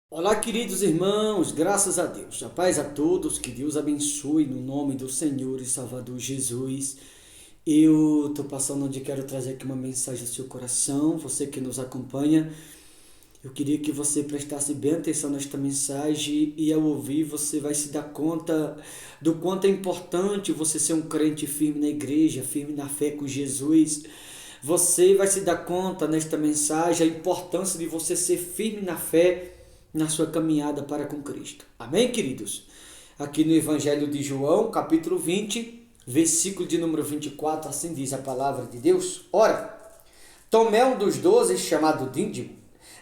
Olá, queridos irmãos, graças a Deus. A paz a todos, que Deus abençoe no nome do Senhor e Salvador Jesus. Eu estou passando onde quero trazer aqui uma mensagem ao seu coração, você que nos acompanha. Eu queria que você prestasse bem atenção nesta mensagem e ao ouvir você vai se dar conta do quanto é importante você ser um crente firme na igreja, firme na fé com Jesus. Você vai se dar conta nesta mensagem a importância de você ser firme na fé na sua caminhada para com Cristo. Amém, queridos? Aqui no Evangelho de João, capítulo 20, versículo de número 24, assim diz a palavra de Deus. Ora, Tomé, um dos 12, chamado Dídimo,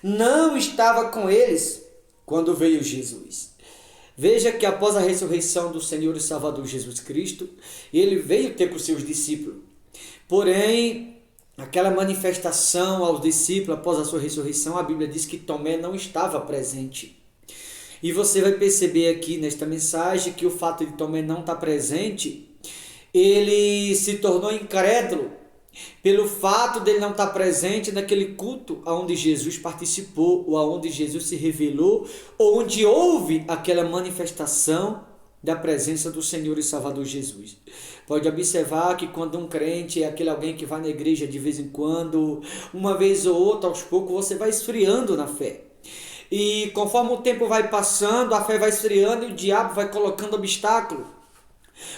não estava com eles quando veio Jesus. Veja que após a ressurreição do Senhor e Salvador Jesus Cristo, ele veio ter com seus discípulos. Porém, aquela manifestação aos discípulos após a sua ressurreição, a Bíblia diz que Tomé não estava presente. E você vai perceber aqui nesta mensagem que o fato de Tomé não estar presente, ele se tornou incrédulo pelo fato dele não estar presente naquele culto onde Jesus participou, ou onde Jesus se revelou, ou onde houve aquela manifestação da presença do Senhor e Salvador Jesus. Pode observar que quando um crente é aquele alguém que vai na igreja de vez em quando, uma vez ou outra, aos poucos, você vai esfriando na fé. E conforme o tempo vai passando, a fé vai esfriando e o diabo vai colocando obstáculo.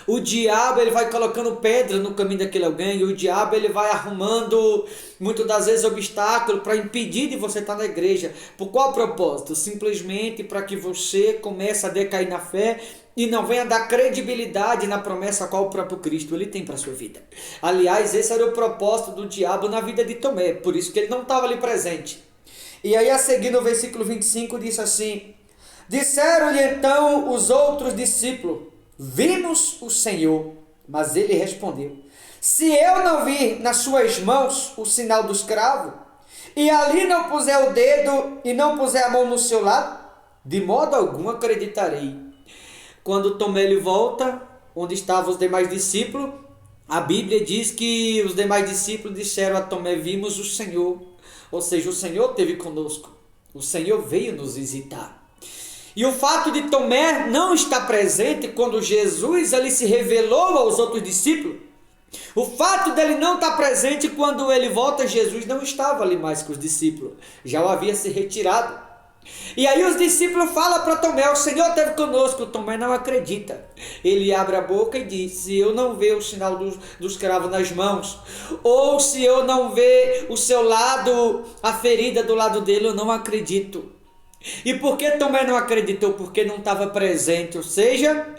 O diabo ele vai colocando pedra no caminho daquele alguém, e o diabo ele vai arrumando muitas das vezes obstáculo para impedir de você estar na igreja. Por qual propósito? Simplesmente para que você comece a decair na fé e não venha dar credibilidade na promessa a qual o próprio Cristo ele tem para a sua vida. Aliás, esse era o propósito do diabo na vida de Tomé, por isso que ele não estava ali presente. E aí a seguir no versículo 25 diz assim: disseram-lhe então os outros discípulos: vimos o Senhor. Mas ele respondeu: se eu não vir nas suas mãos o sinal dos cravos, e ali não puser o dedo e não puser a mão no seu lado, de modo algum acreditarei. Quando Tomé ele volta, onde estavam os demais discípulos, a Bíblia diz que os demais discípulos disseram a Tomé: vimos o Senhor. Ou seja, o Senhor esteve conosco. O Senhor veio nos visitar. E o fato de Tomé não estar presente quando Jesus ali se revelou aos outros discípulos, o fato dele não estar presente quando ele volta, Jesus não estava ali mais com os discípulos, já o havia se retirado. E aí os discípulos falam para Tomé: o Senhor esteve conosco. Tomé não acredita. Ele abre a boca e diz: se eu não ver o sinal dos cravos nas mãos, ou se eu não ver o seu lado, a ferida do lado dele, eu não acredito. E por que Tomé não acreditou? Porque não estava presente. Ou seja,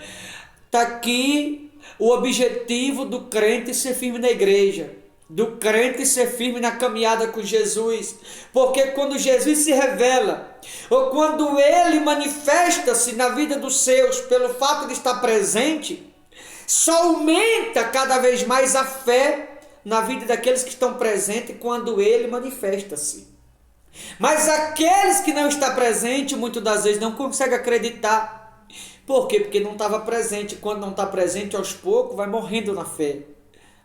está aqui o objetivo do crente ser firme na igreja, do crente ser firme na caminhada com Jesus. Porque quando Jesus se revela, ou quando ele manifesta-se na vida dos seus, pelo fato de estar presente, só aumenta cada vez mais a fé na vida daqueles que estão presentes quando ele manifesta-se. Mas aqueles que não estão presentes, muitas das vezes não conseguem acreditar. Por quê? Porque não estava presente. Quando não está presente, aos poucos, vai morrendo na fé.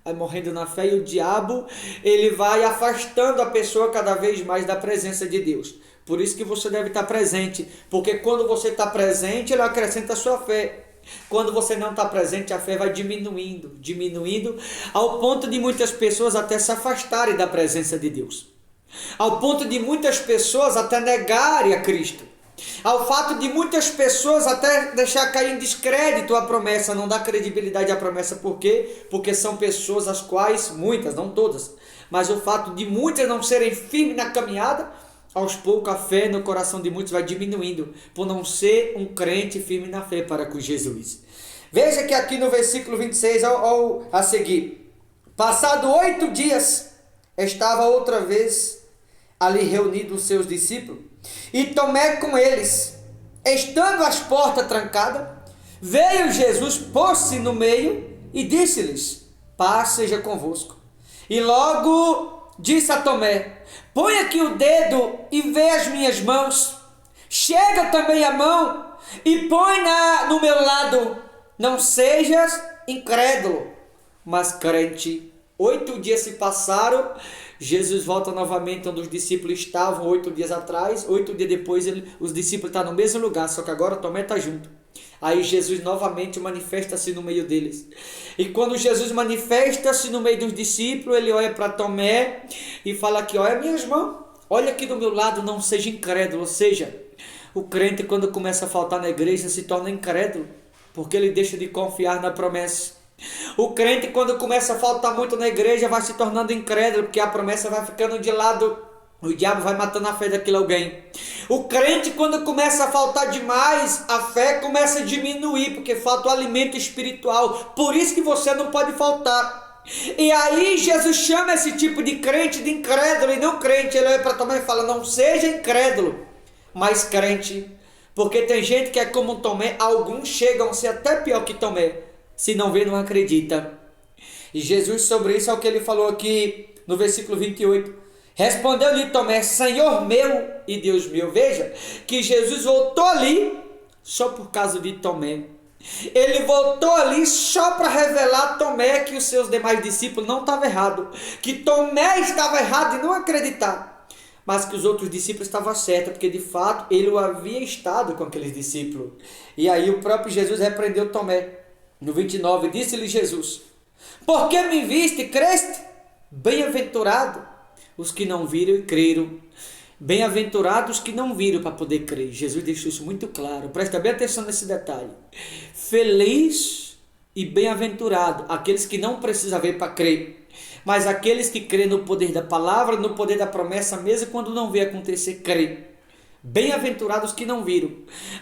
Vai morrendo na fé e o diabo, ele vai afastando a pessoa cada vez mais da presença de Deus. Por isso que você deve estar presente. Porque quando você está presente, ele acrescenta a sua fé. Quando você não está presente, a fé vai diminuindo, ao ponto de muitas pessoas até se afastarem da presença de Deus. Ao ponto de muitas pessoas até negarem a Cristo. Ao fato de muitas pessoas até deixar cair em descrédito a promessa, não dar credibilidade à promessa. Por quê? Porque são pessoas as quais, muitas, não todas, mas o fato de muitas não serem firmes na caminhada, aos poucos a fé no coração de muitos vai diminuindo, por não ser um crente firme na fé para com Jesus. Veja que aqui no versículo 26, a seguir: passado 8 dias, estava outra vez ali reunidos os seus discípulos, e Tomé com eles. Estando as portas trancadas, veio Jesus, pôs-se no meio e disse-lhes: paz seja convosco. E logo disse a Tomé: põe aqui o dedo e vê as minhas mãos. Chega também a mão e põe no meu lado. Não sejas incrédulo, mas crente. 8 dias se passaram, Jesus volta novamente onde os discípulos estavam 8 dias atrás. 8 dias depois, os discípulos estão no mesmo lugar, só que agora Tomé está junto. Aí Jesus novamente manifesta-se no meio deles. E quando Jesus manifesta-se no meio dos discípulos, ele olha para Tomé e fala aqui, olha minhas mãos, olha aqui do meu lado, não seja incrédulo. Ou seja, o crente quando começa a faltar na igreja se torna incrédulo, porque ele deixa de confiar na promessa. O crente quando começa a faltar muito na igreja vai se tornando incrédulo, porque a promessa vai ficando de lado, o diabo vai matando a fé daquele alguém. O crente quando começa a faltar demais, a fé começa a diminuir, porque falta o alimento espiritual. Por isso que você não pode faltar. E aí Jesus chama esse tipo de crente de incrédulo e não crente. Ele olha para Tomé e fala, não seja incrédulo, mas crente. Porque tem gente que é como Tomé, alguns chegam a ser até pior que Tomé. Se não vê, não acredita. E Jesus sobre isso é o que ele falou aqui no versículo 28. Respondeu-lhe Tomé, Senhor meu e Deus meu. Veja que Jesus voltou ali só por causa de Tomé. Ele voltou ali só para revelar a Tomé que os seus demais discípulos não estavam errados. Que Tomé estava errado em não acreditar. Mas que os outros discípulos estavam certos, porque de fato ele havia estado com aqueles discípulos. E aí o próprio Jesus repreendeu Tomé. No 29, disse-lhe Jesus, por que me viste e creste? Bem-aventurado os que não viram e creram. Bem-aventurados os que não viram para poder crer. Jesus deixou isso muito claro. Presta bem atenção nesse detalhe. Feliz e bem-aventurado aqueles que não precisam ver para crer, mas aqueles que creem no poder da palavra, no poder da promessa, mesmo quando não vê acontecer, crê. Bem-aventurados que não viram.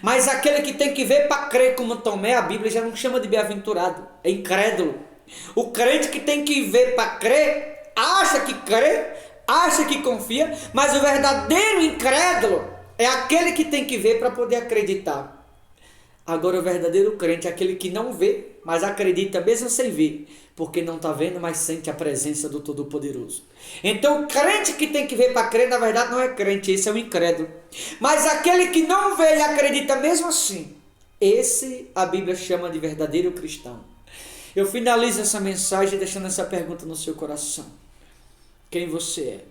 Mas aquele que tem que ver para crer, como Tomé, a Bíblia já não chama de bem-aventurado, é incrédulo. O crente que tem que ver para crer, acha que crê, acha que confia, mas o verdadeiro incrédulo é aquele que tem que ver para poder acreditar. Agora o verdadeiro crente é aquele que não vê, mas acredita mesmo sem ver, porque não está vendo, mas sente a presença do Todo-Poderoso. Então o crente que tem que ver para crer, na verdade não é crente, esse é o incrédulo. Mas aquele que não vê e acredita mesmo assim, esse a Bíblia chama de verdadeiro cristão. Eu finalizo essa mensagem deixando essa pergunta no seu coração. Quem você é?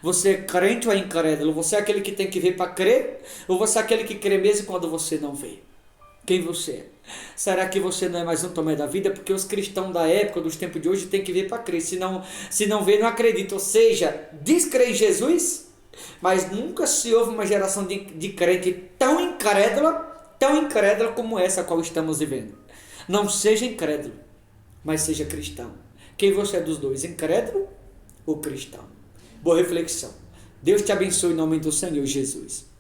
Você é crente ou é incrédulo? Você é aquele que tem que ver para crer? Ou você é aquele que crê mesmo quando você não vê? Quem você é? Será que você não é mais um Tomé da vida? Porque os cristãos da época, dos tempos de hoje, têm que ver para crer. Se não vê, não acredita. Ou seja, diz crer em Jesus, mas nunca se houve uma geração de crente tão incrédula como essa a qual estamos vivendo. Não seja incrédulo, mas seja cristão. Quem você é dos dois, incrédulo ou cristão? Boa reflexão. Deus te abençoe em nome do Senhor Jesus.